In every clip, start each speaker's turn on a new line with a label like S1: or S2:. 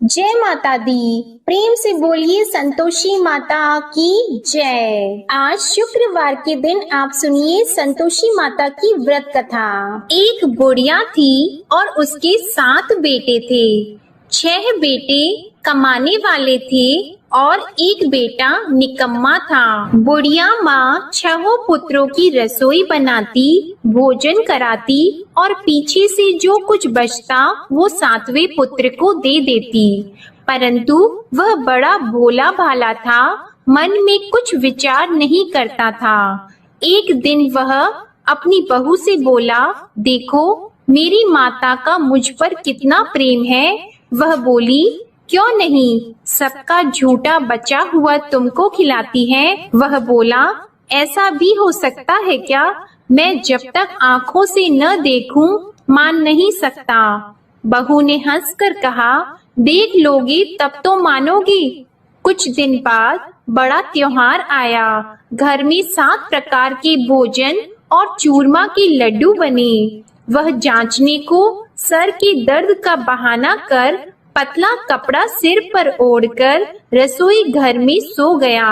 S1: जय माता दी। प्रेम से बोलिए संतोषी माता की जय। आज शुक्रवार के दिन आप सुनिए संतोषी माता की व्रत कथा। एक बुढ़िया थी और उसके 7 बेटे थे। 6 बेटे कमाने वाले थे और एक बेटा निकम्मा था। बुढ़िया माँ 6 पुत्रों की रसोई बनाती, भोजन कराती और पीछे से जो कुछ बचता वो 7वें पुत्र को दे देती। परंतु वह बड़ा भोला भाला था, मन में कुछ विचार नहीं करता था। एक दिन वह अपनी बहू से बोला, देखो मेरी माता का मुझ पर कितना प्रेम है। वह बोली, क्यों नहीं, सबका झूठा बचा हुआ तुमको खिलाती है। वह बोला, ऐसा भी हो सकता है क्या? मैं जब तक आंखों से न देखूं मान नहीं सकता। बहू ने हंसकर कहा, देख लोगी तब तो मानोगी। कुछ दिन बाद बड़ा त्योहार आया। घर में 7 प्रकार के भोजन और चूरमा के लड्डू बने। वह जांचने को सर के दर्द का बहाना कर पतला कपड़ा सिर पर ओढ़कर रसोई घर में सो गया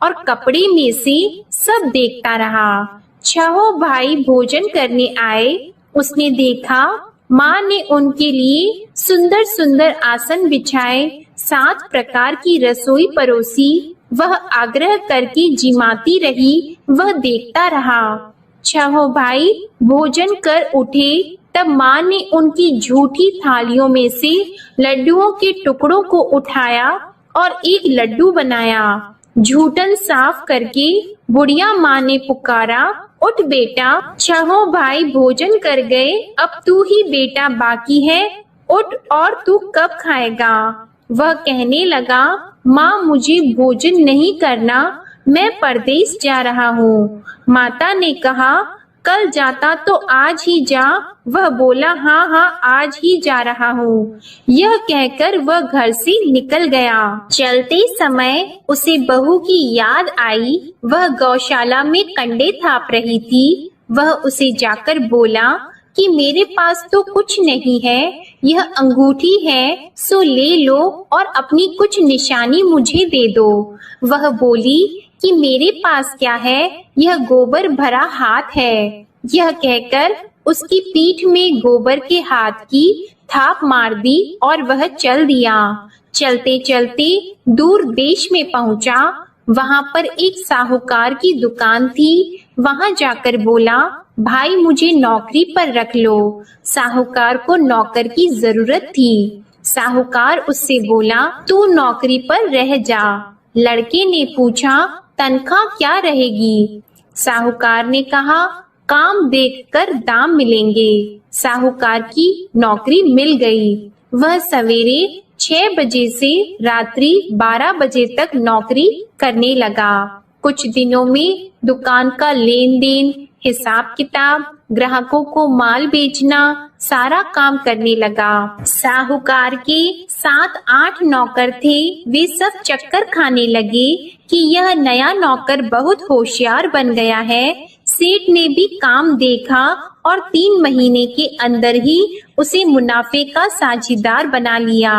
S1: और कपड़े में से सब देखता रहा। 6 भाई भोजन करने आए। उसने देखा माँ ने उनके लिए सुंदर सुंदर आसन बिछाए, 7 प्रकार की रसोई परोसी। वह आग्रह करके जिमाती रही, वह देखता रहा। 6 भाई भोजन कर उठे तब माँ ने उनकी झूठी थालियों में से लड्डुओं के टुकड़ों को उठाया और एक लड्डू बनाया। झूठन साफ करके बुढ़िया माँ ने पुकारा, उठ बेटा, 6 भाई भोजन कर गए, अब तू ही बेटा बाकी है, उठ और तू कब खाएगा? वह कहने लगा, माँ मुझे भोजन नहीं करना, मैं परदेश जा रहा हूँ। माता ने कहा, कल जाता तो आज ही जा। वह बोला, हाँ हाँ आज ही जा रहा हूँ। यह कहकर वह घर से निकल गया। चलते समय उसे बहू की याद आई। वह गौशाला में कंडे थाप रही थी। वह उसे जाकर बोला कि मेरे पास तो कुछ नहीं है, यह अंगूठी है, सो ले लो और अपनी कुछ निशानी मुझे दे दो। वह बोली कि मेरे पास क्या है, यह गोबर भरा हाथ है। यह कहकर उसकी पीठ में गोबर के हाथ की थाप मार दी और वह चल दिया। चलते चलते दूर देश में पहुंचा। वहां पर एक साहूकार की दुकान थी। वहां जाकर बोला, भाई मुझे नौकरी पर रख लो। साहूकार को नौकर की जरूरत थी। साहूकार उससे बोला, तू नौकरी पर रह जा। लड़के ने पूछा, तनख्वाह क्या रहेगी? साहूकार ने कहा, काम देखकर दाम मिलेंगे। साहूकार की नौकरी मिल गई। वह सवेरे 6 बजे से रात्रि 12 बजे तक नौकरी करने लगा। कुछ दिनों में दुकान का लेन देन, हिसाब किताब, ग्राहकों को माल बेचना, सारा काम करने लगा। साहूकार के 7-8 नौकर थे। वे सब चक्कर खाने लगे कि यह नया नौकर बहुत होशियार बन गया है। सेठ ने भी काम देखा और 3 महीने के अंदर ही उसे मुनाफे का साझीदार बना लिया।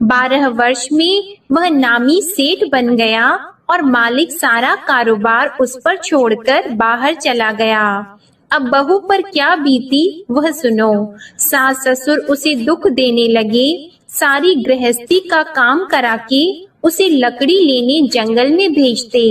S1: 12 वर्ष में वह नामी सेठ बन गया और मालिक सारा कारोबार उस पर छोड़कर बाहर चला गया। अब बहू पर क्या बीती वह सुनो। सास ससुर उसे दुख देने लगे। सारी गृहस्थी का काम करा के उसे लकड़ी लेने जंगल में भेजते।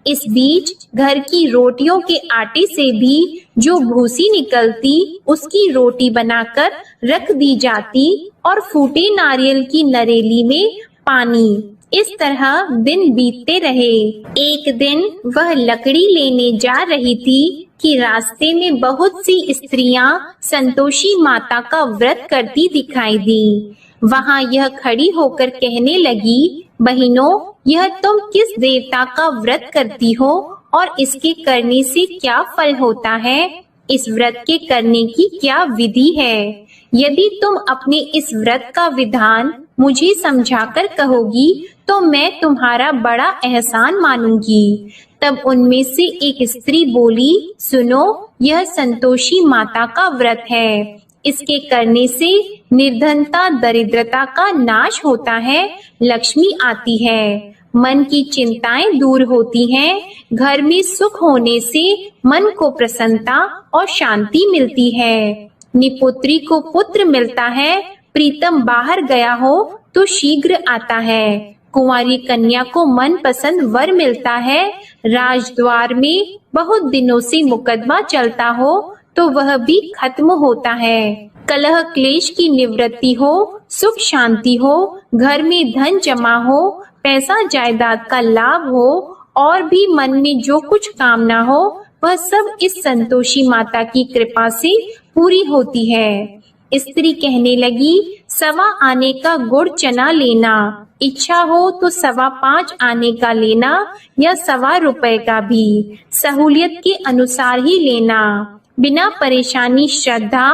S1: इस बीच घर की रोटियों के आटे से भी जो भूसी निकलती उसकी रोटी बनाकर रख दी जाती और फूटे नारियल की नरेली में पानी। इस तरह दिन बीतते रहे। एक दिन वह लकड़ी लेने जा रही थी कि रास्ते में बहुत सी स्त्रियां संतोषी माता का व्रत करती दिखाई दी। वहां यह खड़ी होकर कहने लगी, बहनों, यह तुम किस देवता का व्रत करती हो और इसके करने से क्या फल होता है? इस व्रत के करने की क्या विधि है? यदि तुम अपने इस व्रत का विधान मुझे समझाकर कहोगी तो मैं तुम्हारा बड़ा एहसान मानूंगी। तब उनमें से एक स्त्री बोली, सुनो, यह संतोषी माता का व्रत है। इसके करने से निर्धनता दरिद्रता का नाश होता है, लक्ष्मी आती है, मन की चिंताएं दूर होती हैं, घर में सुख होने से मन को प्रसन्नता और शांति मिलती है। निपुत्री को पुत्र मिलता है, प्रीतम बाहर गया हो तो शीघ्र आता है, कुंवारी कन्या को मन पसंद वर मिलता है, राजद्वार में बहुत दिनों से मुकदमा चलता हो तो वह भी खत्म होता है, कलह क्लेश की निवृत्ति हो, सुख शांति हो, घर में धन जमा हो, पैसा जायदाद का लाभ हो और भी मन में जो कुछ कामना हो वह सब इस संतोषी माता की कृपा से पूरी होती है। स्त्री कहने लगी, 1.25 आने का गुड़ चना लेना, इच्छा हो तो 5.25 आने का लेना या 1.25 रुपए का भी, सहूलियत के अनुसार ही लेना, बिना परेशानी श्रद्धा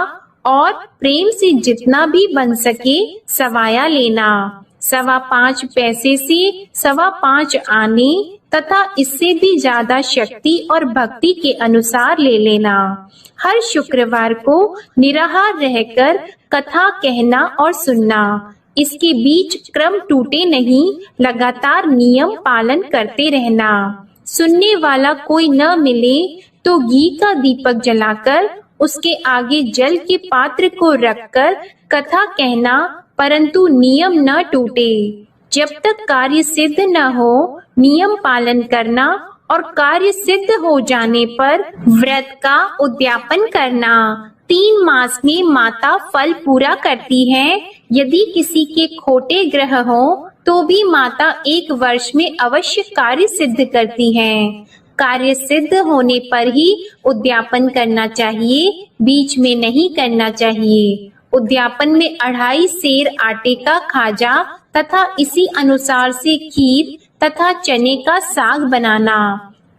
S1: और प्रेम से जितना भी बन सके सवाया लेना, 5.25 पैसे से 5.25 आने तथा इससे भी ज्यादा शक्ति और भक्ति के अनुसार ले लेना। हर शुक्रवार को निराहार रहकर कथा कहना और सुनना, इसके बीच क्रम टूटे नहीं, लगातार नियम पालन करते रहना। सुनने वाला कोई न मिले तो घी का दीपक जलाकर उसके आगे जल के पात्र को रखकर कथा कहना, परंतु नियम न टूटे। जब तक कार्य सिद्ध न हो नियम पालन करना और कार्य सिद्ध हो जाने पर व्रत का उद्यापन करना। 3 मास में माता फल पूरा करती है। यदि किसी के खोटे ग्रह हो तो भी माता 1 वर्ष में अवश्य कार्य सिद्ध करती हैं। कार्य सिद्ध होने पर ही उद्यापन करना चाहिए, बीच में नहीं करना चाहिए। उद्यापन में 2.5 सेर आटे का खाजा तथा इसी अनुसार से खीर तथा चने का साग बनाना।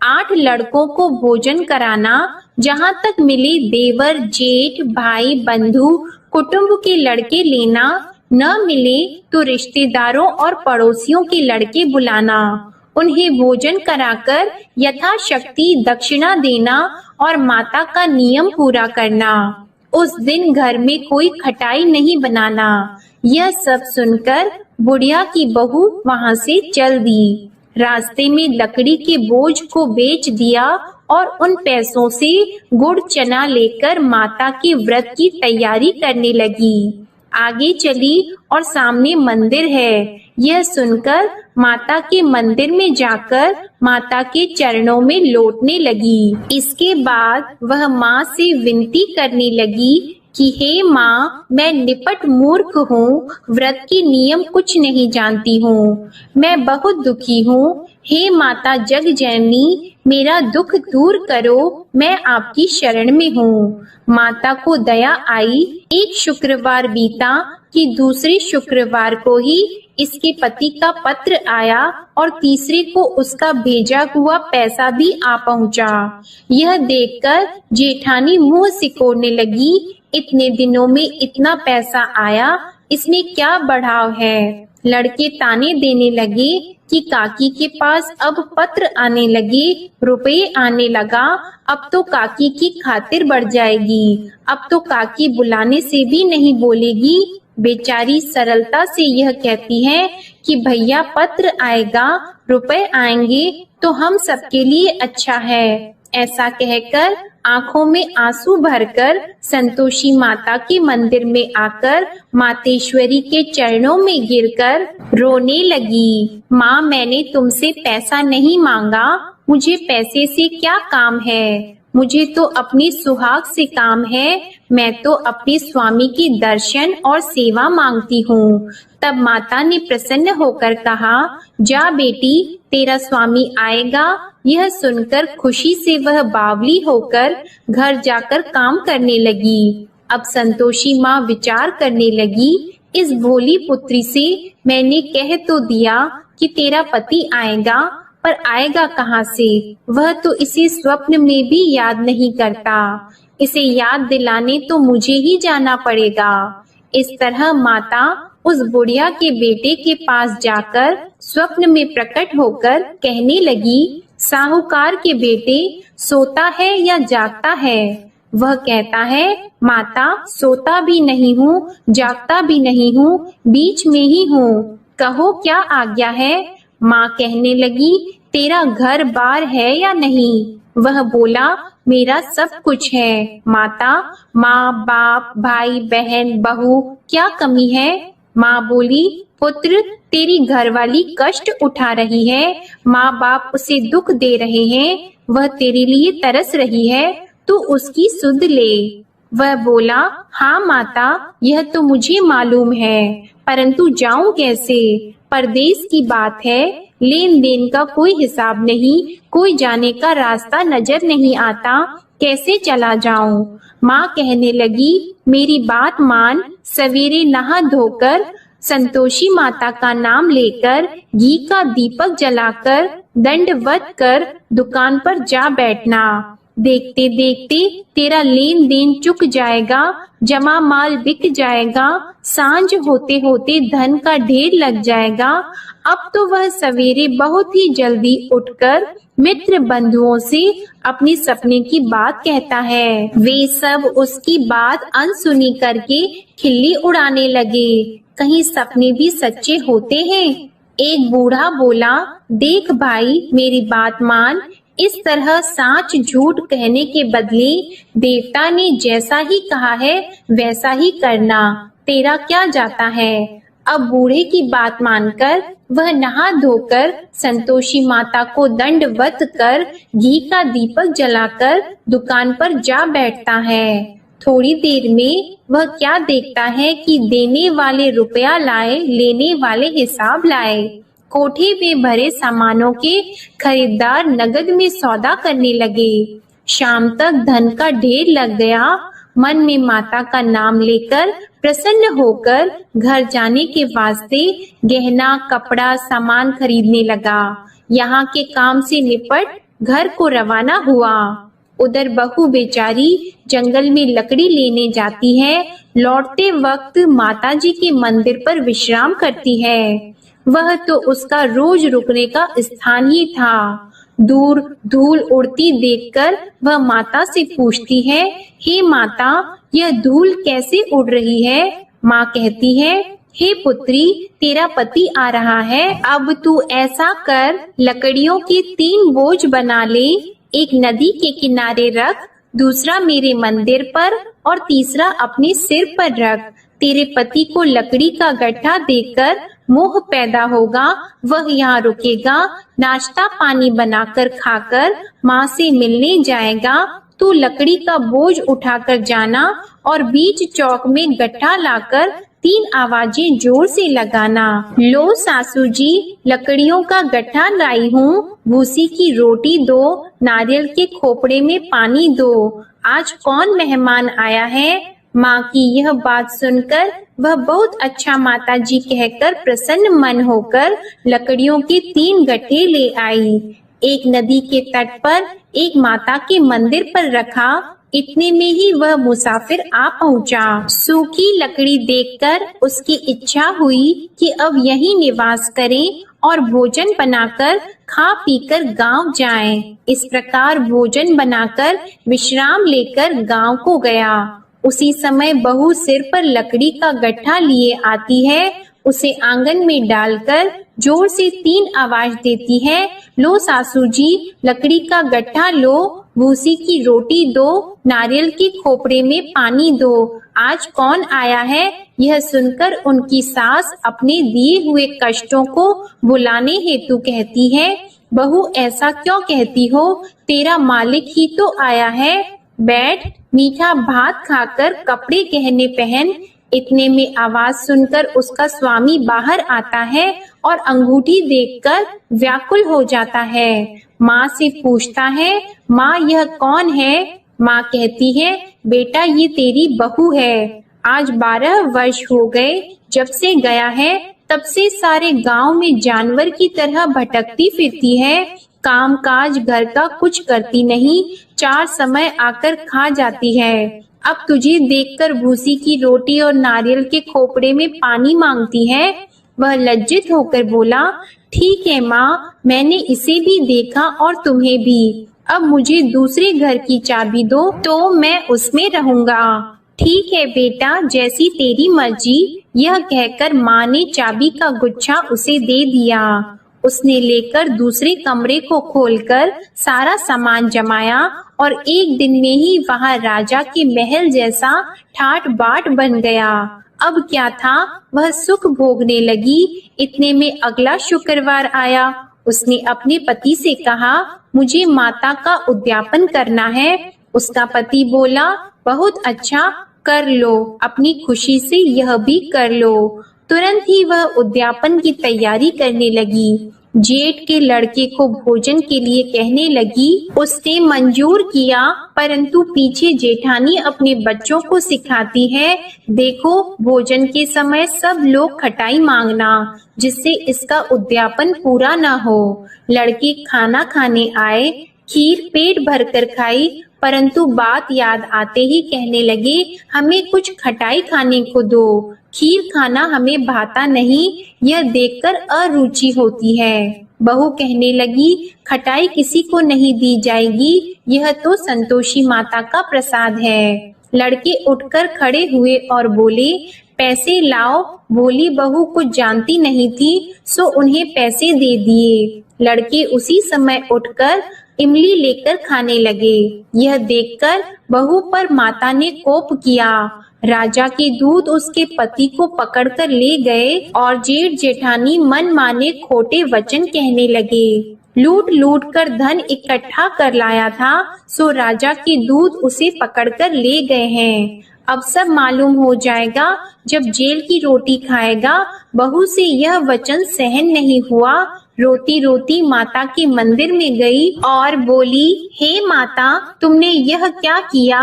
S1: 8 लड़कों को भोजन कराना, जहाँ तक मिले देवर जेठ भाई बंधु कुटुंब के लड़के लेना, न मिले तो रिश्तेदारों और पड़ोसियों के लड़के बुलाना, उन्हें भोजन कराकर यथाशक्ति दक्षिणा देना और माता का नियम पूरा करना। उस दिन घर में कोई खटाई नहीं बनाना। यह सब सुनकर बुढ़िया की बहू वहां से चल दी। रास्ते में लकड़ी के बोझ को बेच दिया और उन पैसों से गुड़ चना लेकर माता के व्रत की तैयारी करने लगी। आगे चली और सामने मंदिर है। यह सुनकर माता के मंदिर में जाकर माता के चरणों में लौटने लगी। इसके बाद वह माँ से विनती करने लगी कि हे माँ, मैं निपट मूर्ख हूँ, व्रत के नियम कुछ नहीं जानती हूँ, मैं बहुत दुखी हूँ। हे माता जग जननी, मेरा दुख दूर करो, मैं आपकी शरण में हूँ। माता को दया आई। एक शुक्रवार बीता कि दूसरे शुक्रवार को ही इसके पति का पत्र आया और तीसरे को उसका भेजा हुआ पैसा भी आ पहुँचा। यह देखकर जेठानी मुंह सिकोड़ने लगी। इतने दिनों में इतना पैसा आया, इसमें क्या बढ़ाव है। लड़के ताने देने लगे कि काकी के पास अब पत्र आने लगे, रुपए आने लगा, अब तो काकी की खातिर बढ़ जाएगी, अब तो काकी बुलाने से भी नहीं बोलेगी। बेचारी सरलता से यह कहती है कि भैया पत्र आएगा, रुपए आएंगे तो हम सबके लिए अच्छा है। ऐसा कहकर आंखों में आंसू भरकर संतोषी माता के मंदिर में आकर मातेश्वरी के चरणों में गिरकर रोने लगी। माँ, मैंने तुमसे पैसा नहीं मांगा, मुझे पैसे से क्या काम है, मुझे तो अपनी सुहाग से काम है, मैं तो अपने स्वामी की दर्शन और सेवा मांगती हूँ। तब माता ने प्रसन्न होकर कहा, जा बेटी, तेरा स्वामी आएगा। यह सुनकर खुशी से वह बावली होकर घर जाकर काम करने लगी। अब संतोषी माँ विचार करने लगी, इस भोली पुत्री से मैंने कह तो दिया कि तेरा पति आएगा, पर आएगा कहाँ से? वह तो इसे स्वप्न में भी याद नहीं करता। इसे याद दिलाने तो मुझे ही जाना पड़ेगा। इस तरह माता उस बुढ़िया के बेटे के पास जाकर स्वप्न में प्रकट होकर कहने लगी, साहूकार के बेटे, सोता है या जागता है? वह कहता है, माता सोता भी नहीं हूँ, जागता भी नहीं हूँ, बीच में ही हूँ, कहो क्या आज्ञा है। माँ कहने लगी, तेरा घर बार है या नहीं? वह बोला, मेरा सब कुछ है माता, माँ बाप भाई बहन बहू क्या कमी है? माँ बोली, पुत्र तेरी घरवाली कष्ट उठा रही है, माँ बाप उसे दुख दे रहे हैं, वह तेरे लिए तरस रही है, तू उसकी सुध ले। वह बोला, हाँ माता, यह तो मुझे मालूम है, परंतु जाऊं कैसे? परदेश की बात है, लेन देन का कोई हिसाब नहीं, कोई जाने का रास्ता नजर नहीं आता, कैसे चला जाऊं? माँ कहने लगी, मेरी बात मान, सवेरे नहा धोकर संतोषी माता का नाम लेकर घी का दीपक जलाकर दंडवत कर दुकान पर जा बैठना। देखते देखते तेरा लेन देन चुक जाएगा, जमा माल बिक जाएगा, सांझ होते होते धन का ढेर लग जाएगा। अब तो वह सवेरे बहुत ही जल्दी उठकर मित्र बंधुओं से अपनी सपने की बात कहता है। वे सब उसकी बात अनसुनी करके खिल्ली उड़ाने लगे। कहीं सपने भी सच्चे होते हैं? एक बूढ़ा बोला, देख भाई मेरी बात मान, इस तरह साच झूठ कहने के बदले देवता ने जैसा ही कहा है वैसा ही करना, तेरा क्या जाता है। अब बूढ़े की बात मानकर वह नहा धोकर संतोषी माता को दंडवत कर घी का दीपक जलाकर दुकान पर जा बैठता है। थोड़ी देर में वह क्या देखता है कि देने वाले रुपया लाए, लेने वाले हिसाब लाए। कोठे में भरे सामानों के खरीदार नगद में सौदा करने लगे। शाम तक धन का ढेर लग गया। मन में माता का नाम लेकर प्रसन्न होकर घर जाने के वास्ते गहना कपड़ा सामान खरीदने लगा। यहाँ के काम से निपट घर को रवाना हुआ। उधर बहू बेचारी जंगल में लकड़ी लेने जाती है। लौटते वक्त माताजी के मंदिर पर विश्राम करती है। वह तो उसका रोज रुकने का स्थान ही था। दूर धूल उड़ती देखकर वह माता से पूछती है, हे माता, यह धूल कैसे उड़ रही है? माँ कहती है, हे पुत्री, तेरा पति आ रहा है, अब तू ऐसा कर, लकड़ियों के 3 बोझ बना ले, एक नदी के किनारे रख, दूसरा मेरे मंदिर पर और तीसरा अपने सिर पर रख। तेरे पति को लकड़ी का गट्ठा देकर मोह पैदा होगा, वह यहाँ रुकेगा, नाश्ता पानी बनाकर खाकर माँ से मिलने जाएगा। तू लकड़ी का बोझ उठाकर जाना और बीच चौक में गट्ठा लाकर 3 आवाजें जोर से लगाना। लो सासू जी, लकड़ियों का गट्ठा लाई हूँ, भूसी की रोटी दो, नारियल के खोपड़े में पानी दो। आज कौन मेहमान आया है? माँ की यह बात सुनकर वह बहुत अच्छा माताजी कहकर प्रसन्न मन होकर लकड़ियों के 3 गट्ठे ले आई। एक नदी के तट पर एक माता के मंदिर पर रखा। इतने में ही वह मुसाफिर आ पहुँचा। सूखी लकड़ी देखकर उसकी इच्छा हुई कि अब यहीं निवास करें और भोजन बनाकर खा पीकर गांव जाएं। इस प्रकार भोजन बनाकर विश्राम लेकर गांव को गया। उसी समय बहू सिर पर लकड़ी का गट्ठा लिए आती है। उसे आंगन में डालकर जोर से 3 आवाज देती है, लो सासू जी, लकड़ी का गट्ठा लो, भूसी की रोटी दो, नारियल के खोपड़े में पानी दो। आज कौन आया है? यह सुनकर उनकी सास अपने दिए हुए कष्टों को भुलाने हेतु कहती है, बहू ऐसा क्यों कहती हो? तेरा मालिक ही तो आया है। बैठ, मीठा भात खाकर कपड़े गहने पहन। इतने में आवाज सुनकर उसका स्वामी बाहर आता है और अंगूठी देखकर व्याकुल हो जाता है। माँ से पूछता है, माँ यह कौन है? माँ कहती है, बेटा ये तेरी बहू है। आज 12 वर्ष हो गए जब से गया है, तब से सारे गांव में जानवर की तरह भटकती फिरती है। काम काज घर का कुछ करती नहीं, 4 समय आकर खा जाती है। अब तुझे देखकर भूसी की रोटी और नारियल के खोपड़े में पानी मांगती है। वह लज्जित होकर बोला, ठीक है माँ, मैंने इसे भी देखा और तुम्हें भी। अब मुझे दूसरे घर की चाबी दो तो मैं उसमें रहूंगा। ठीक है बेटा, जैसी तेरी मर्जी। यह कहकर माँ ने चाबी का गुच्छा उसे दे दिया। उसने लेकर दूसरे कमरे को खोलकर सारा सामान जमाया और एक दिन में ही वहाँ राजा के महल जैसा ठाट बाट बन गया। अब क्या था, वह सुख भोगने लगी। इतने में अगला शुक्रवार आया। उसने अपने पति से कहा, मुझे माता का उद्यापन करना है। उसका पति बोला, बहुत अच्छा, कर लो, अपनी खुशी से यह भी कर लो। तुरंत ही वह उद्यापन की तैयारी करने लगी। जेठ के लड़के को भोजन के लिए कहने लगी। उसने मंजूर किया, परंतु पीछे जेठानी अपने बच्चों को सिखाती है, देखो भोजन के समय सब लोग खटाई मांगना, जिससे इसका उद्यापन पूरा ना हो। लड़के खाना खाने आए, खीर पेट भरकर खाई, परंतु बात याद आते ही कहने लगे, हमें कुछ खटाई खाने को दो, खीर खाना हमें भाता नहीं, यह देखकर अरुचि होती है। बहू कहने लगी, खटाई किसी को नहीं दी जाएगी, यह तो संतोषी माता का प्रसाद है। लड़के उठकर खड़े हुए और बोले, पैसे लाओ। भोली बहू कुछ जानती नहीं थी, सो उन्हें पैसे दे दिए। लड़के उसी समय उठकर इमली लेकर खाने लगे। यह देखकर बहू पर माता ने कोप किया। राजा के दूत उसके पति को पकड़कर ले गए और जेठ जेठानी मन माने खोटे वचन कहने लगे। लूट लूट कर धन इकट्ठा कर लाया था, सो राजा के दूत उसे पकड़कर ले गए हैं। अब सब मालूम हो जाएगा जब जेल की रोटी खाएगा। बहू से यह वचन सहन नहीं हुआ। रोती रोती माता के मंदिर में गई और बोली, हे माता, तुमने यह क्या किया?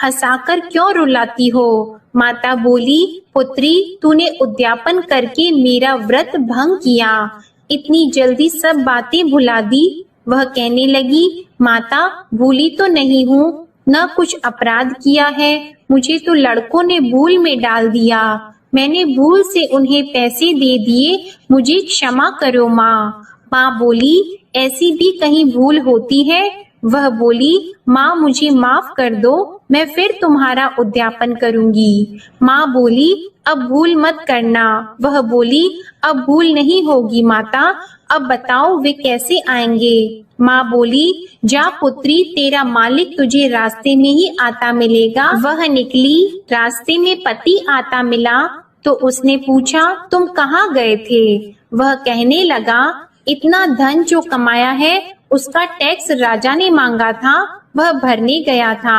S1: हंसाकर क्यों रुलाती हो? माता बोली, पुत्री, तूने उद्यापन करके मेरा व्रत भंग किया, इतनी जल्दी सब बातें भुला दी। वह कहने लगी, माता, भूली तो नहीं हूँ, न कुछ अपराध किया है, मुझे तो लड़कों ने भूल में डाल दिया। मैंने भूल से उन्हें पैसे दे दिए, मुझे क्षमा करो माँ। माँ बोली, ऐसी भी कहीं भूल होती है? वह बोली, माँ मुझे माफ कर दो, मैं फिर तुम्हारा उद्यापन करूंगी। माँ बोली, अब भूल मत करना। वह बोली, अब भूल नहीं होगी माता, अब बताओ वे कैसे आएंगे? माँ बोली, जा पुत्री, तेरा मालिक तुझे रास्ते में ही आता मिलेगा। वह निकली, रास्ते में पति आता मिला तो उसने पूछा, तुम कहाँ गए थे? वह कहने लगा, इतना धन जो कमाया है उसका टैक्स राजा ने मांगा था, वह भरने गया था।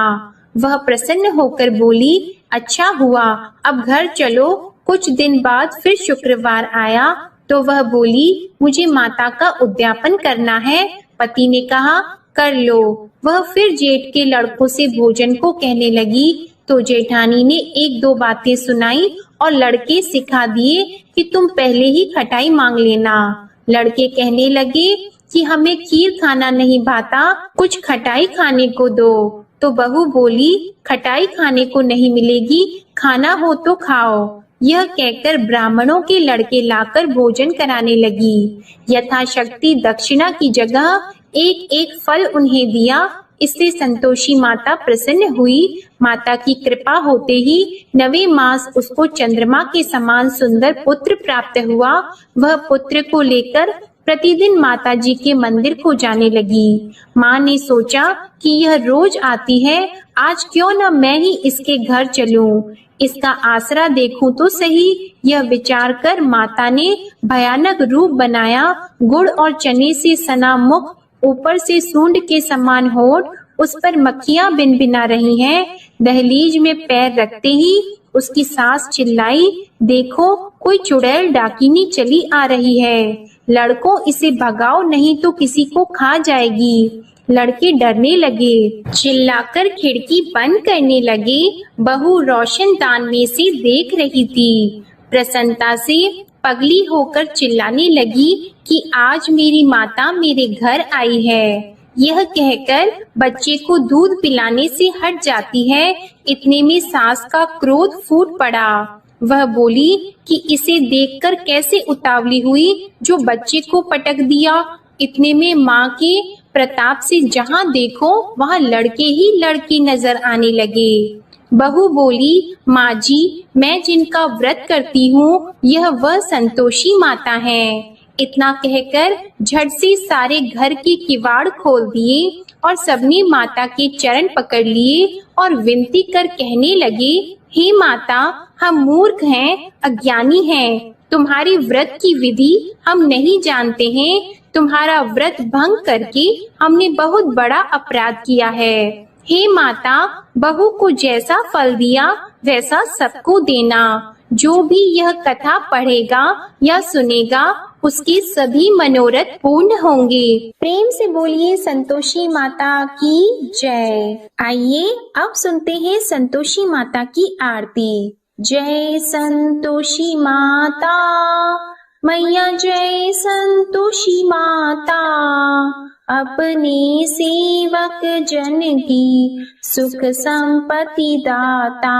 S1: वह प्रसन्न होकर बोली, अच्छा हुआ, अब घर चलो। कुछ दिन बाद फिर शुक्रवार आया तो वह बोली, मुझे माता का उद्यापन करना है। पति ने कहा, कर लो। वह फिर जेठ के लड़कों से भोजन को कहने लगी तो जेठानी ने एक दो बातें सुनाई और लड़के सिखा दिए कि तुम पहले ही खटाई मांग लेना। लड़के कहने लगे कि हमें खीर खाना नहीं भाता, कुछ खटाई खाने को दो। तो बहू बोली, खटाई खाने को नहीं मिलेगी, खाना हो तो खाओ। यह कहकर ब्राह्मणों के लड़के लाकर भोजन कराने लगी। यथाशक्ति दक्षिणा की जगह एक एक फल उन्हें दिया। इससे संतोषी माता प्रसन्न हुई। माता की कृपा होते ही 9वें मास उसको चंद्रमा के समान सुंदर पुत्र प्राप्त हुआ। वह पुत्र को लेकर प्रतिदिन माता जी के मंदिर को जाने लगी। माँ ने सोचा कि यह रोज आती है, आज क्यों न मैं ही इसके घर चलूं, इसका आसरा देखूं तो सही। यह विचार कर माता ने भयानक रूप बनाया। गुड़ और चने से सना मुख, ऊपर से सूंड के समान होठ, उस पर मक्खियां भिनभिना रही हैं। दहलीज में पैर रखते ही उसकी सास चिल्लाई, देखो कोई चुड़ैल डाकिनी चली आ रही है, लड़कों इसे भगाओ नहीं तो किसी को खा जाएगी। लड़के डरने लगे, चिल्लाकर खिड़की बंद करने लगे। बहू रोशनदान में से देख रही थी। प्रसन्नता से पगली होकर चिल्लाने लगी कि आज मेरी माता मेरे घर आई है। यह कहकर बच्चे को दूध पिलाने से हट जाती है। इतने में सास का क्रोध फूट पड़ा। वह बोली कि इसे देखकर कैसे उतावली हुई जो बच्चे को पटक दिया। इतने में माँ के प्रताप से जहाँ देखो वहाँ लड़के ही लड़की नजर आने लगे। बहू बोली, माँ जी, मैं जिनका व्रत करती हूँ यह वह संतोषी माता है। इतना कहकर झट से सारे घर के किवाड़ खोल दिए और सबने माता के चरण पकड़ लिए और विनती कर कहने लगे, हे माता, हम मूर्ख हैं, अज्ञानी हैं, तुम्हारी व्रत की विधि हम नहीं जानते हैं। तुम्हारा व्रत भंग करके हमने बहुत बड़ा अपराध किया है। हे माता, बहू को जैसा फल दिया वैसा सबको देना। जो भी यह कथा पढ़ेगा या सुनेगा उसके सभी मनोरथ पूर्ण होंगे। प्रेम से बोलिए संतोषी माता की जय। आइए अब सुनते हैं संतोषी माता की आरती। जय संतोषी माता मैया, जय संतोषी माता, अपने सेवक जन की सुख संपत्ति दाता।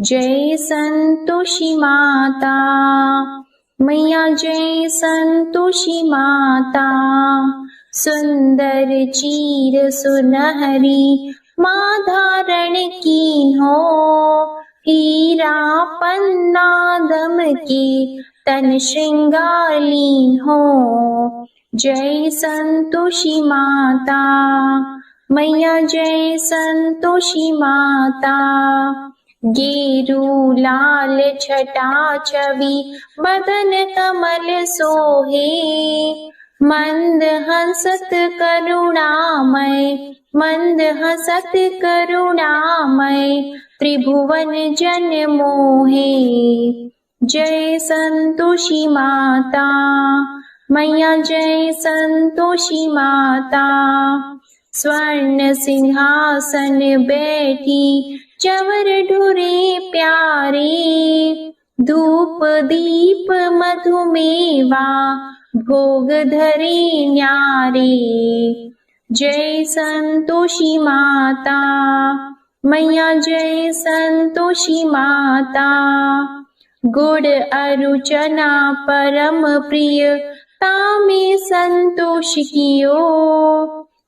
S1: जय संतोषी माता मैया, जय संतोषी माता, सुंदर चीर सुनहरी माँ धारण की हो। हीरा पन्ना दम के तन श्रृंगार लीन हो। जय संतोषी माता मैया, जय संतोषी माता, गेरू लाल छटा छवि बदन कमल सोहे। मंद हंसत करुणामय, मंद हंसत करुणामय, त्रिभुवन जन मोहे। जय संतोषी माता मैया, जय संतोषी माता, स्वर्ण सिंहासन बैठी चवर ढुरे प्यारे। धूप दीप मधुमेवा भोग धरे न्यारे। जय संतोषी माता मैया, जय संतोषी माता, गुड़ अरु चना परम प्रिय तामे संतोष कियो।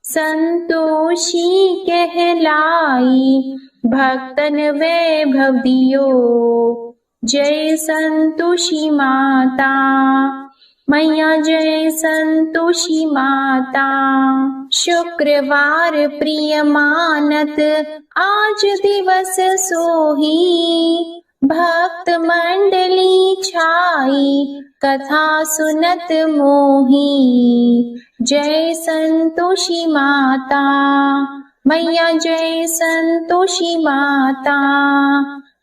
S1: संतोषी कहलाई भक्तन वैभव दियो। जय संतोषी माता मैया, जय संतोषी माता, शुक्रवार प्रिय मानत आज दिवस सोही। भक्त मंडली छाई कथा सुनत मोही। जय संतोषी माता मैया, जय संतोषी माता,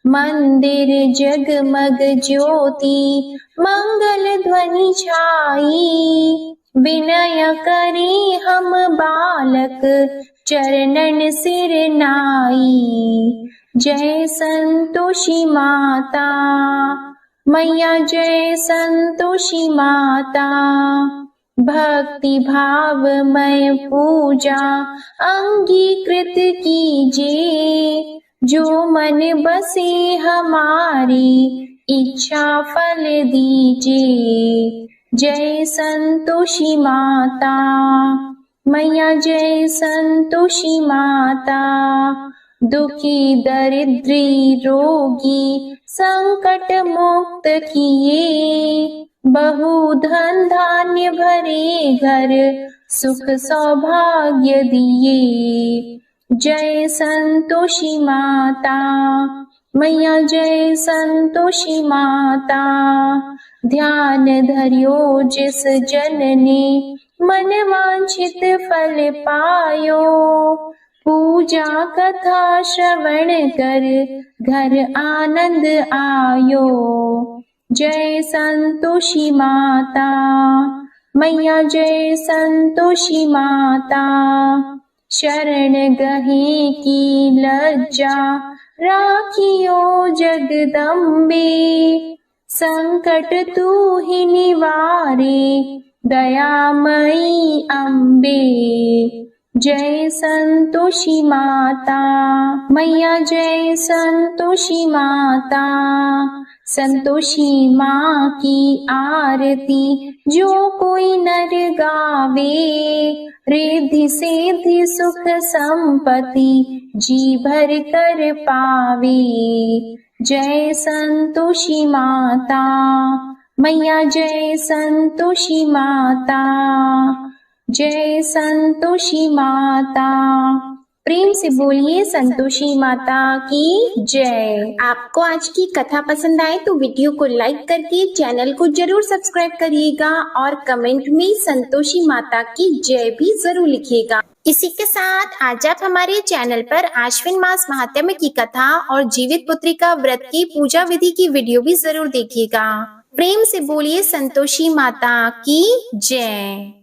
S1: मंदिर जगमग ज्योति मंगल ध्वनि छाई। विनय करे हम बालक चरणन सिर नाई। जय संतोषी माता मैया, जय संतोषी माता, भक्ति भावमय पूजा अंगीकृत कीजिए। जो मन बसे हमारी इच्छा फल दीजिए। जय संतोषी माता मैया, जय संतोषी माता, दुखी दरिद्री रोगी संकट मुक्त किए। बहु धन धान्य भरे घर सुख सौभाग्य दिए। जय संतोषी माता मैया, जय संतोषी माता, ध्यान धरियो जिस जन ने मन वांछित फल पायो। पूजा कथा श्रवण कर घर आनंद आयो। जय संतोषी माता मैया, जय संतोषी माता, शरण गहे की लज्जा राखियो जगदम्बे। संकट तू ही निवारे दयामयी अम्बे। जय संतोषी माता। मैया जय संतोषी माता। संतोषी माँ की आरती जो कोई नर गावे, रिद्धि सिद्धि सुख संपत्ति जी भर कर पावे। जय संतोषी माता। मैया जय संतोषी माता। जय संतोषी माता। प्रेम से बोलिए संतोषी माता की जय। आपको आज की कथा पसंद आए तो वीडियो को लाइक करके चैनल को जरूर सब्सक्राइब करिएगा और कमेंट में संतोषी माता की जय भी जरूर लिखिएगा। इसी के साथ आज आप हमारे चैनल पर आश्विन मास महात्म्य की कथा और जीवित पुत्रिका व्रत की पूजा विधि की वीडियो भी जरूर देखिएगा। प्रेम से बोलिए संतोषी माता की जय।